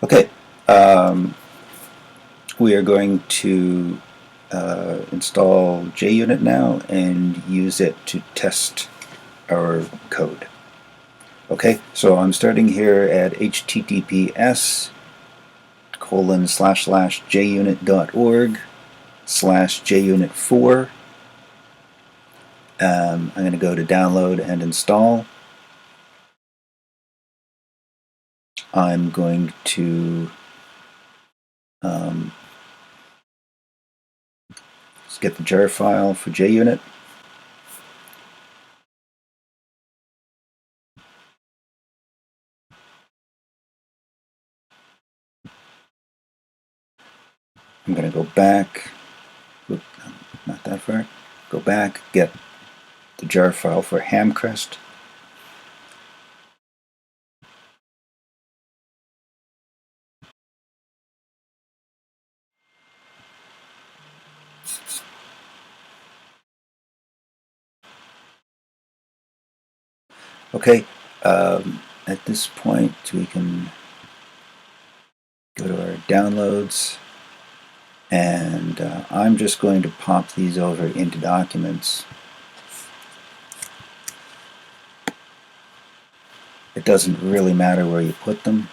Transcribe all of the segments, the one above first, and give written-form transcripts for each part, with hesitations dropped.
Okay, we are going to install JUnit now and use it to test our code. Okay, so I'm starting here at https://junit.org/junit4. I'm going to go to download and install. I'm going to let's get the jar file for JUnit. I'm going to go back, not that far, go back, get the jar file for Hamcrest. Okay, at this point we can go to our downloads, and I'm just going to pop these over into documents. It doesn't really matter where you put them,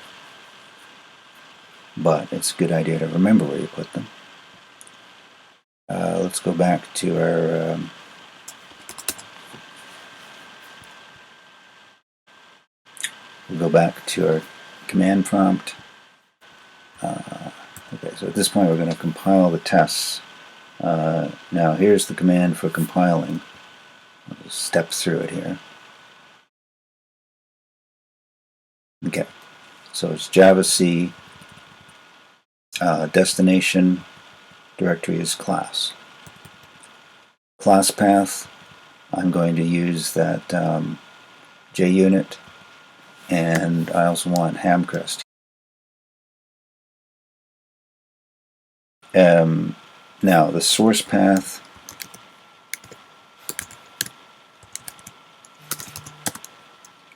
but it's a good idea to remember where you put them. Let's go back to our we'll go back to our command prompt. Okay, so at this point we're going to compile the tests. Now here's the command for compiling. I'll just step through it here. Okay, so it's javac destination directory is class. Class path, I'm going to use that JUnit, and I also want Hamcrest. Now the source path,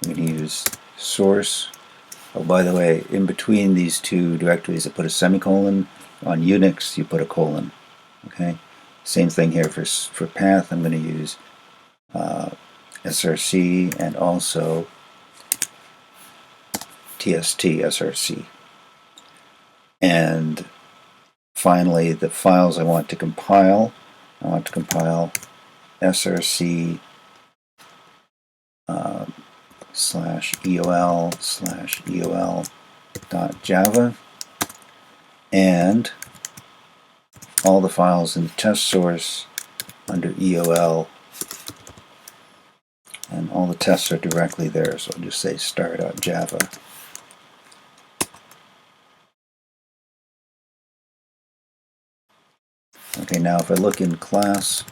I'm going to use source. Oh, by the way, in between these two directories I put a semicolon. On Unix you put a colon. Okay, same thing here for path. I'm going to use src and also tst src. And finally, the files I want to compile src /eol/eol.java, and all the files in the test source under EOL, and all the tests are directly there, so I'll just say star.java. Okay, now if I look in class,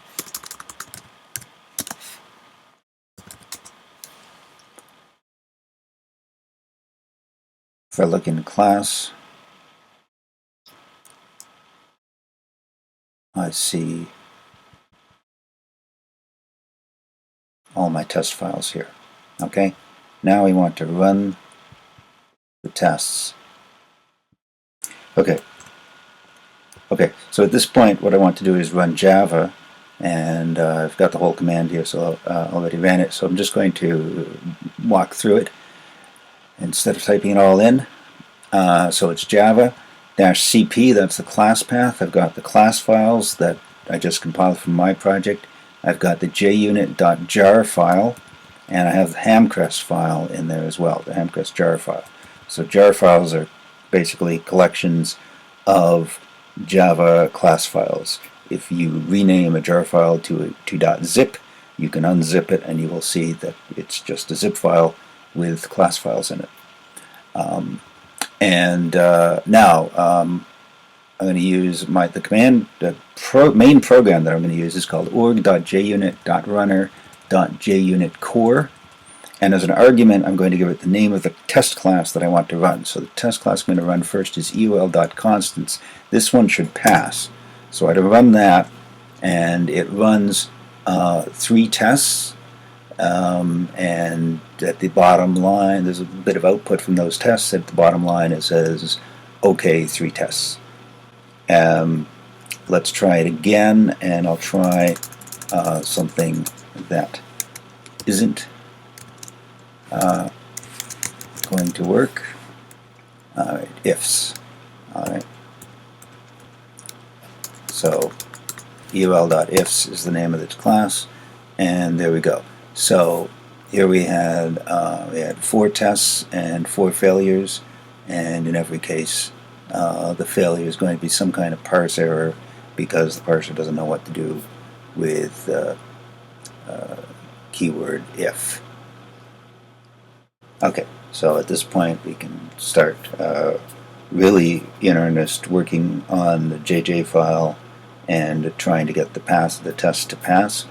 I see all my test files here. Okay, now we want to run the tests. Okay, so at this point what I want to do is run Java, and I've got the whole command here, so I already ran it, so I'm just going to walk through it instead of typing it all in. So it's Java-CP, that's the class path. I've got the class files that I just compiled from my project. I've got the junit.jar file, and I have the Hamcrest file in there as well, the Hamcrest jar file. So jar files are basically collections of Java class files. If you rename a jar file to .zip, you can unzip it and you will see that it's just a zip file with class files in it. Now I'm going to use the command, main program that I'm going to use is called org.junit.runner.junitcore, and as an argument I'm going to give it the name of the test class that I want to run. So the test class I'm going to run first is eol.constants. This one should pass. So I'd run that, and it runs 3 tests, and at the bottom line there's a bit of output from those tests. At the bottom line it says okay, 3 tests. Let's try it again, and I'll try something that isn't going to work. Alright, ifs. Alright. So eval.ifs is the name of this class, and there we go. So here we had 4 tests and 4 failures, and in every case the failure is going to be some kind of parse error because the parser doesn't know what to do with keyword if. Okay, so at this point we can start really in earnest working on the JJ file and trying to get the test to pass.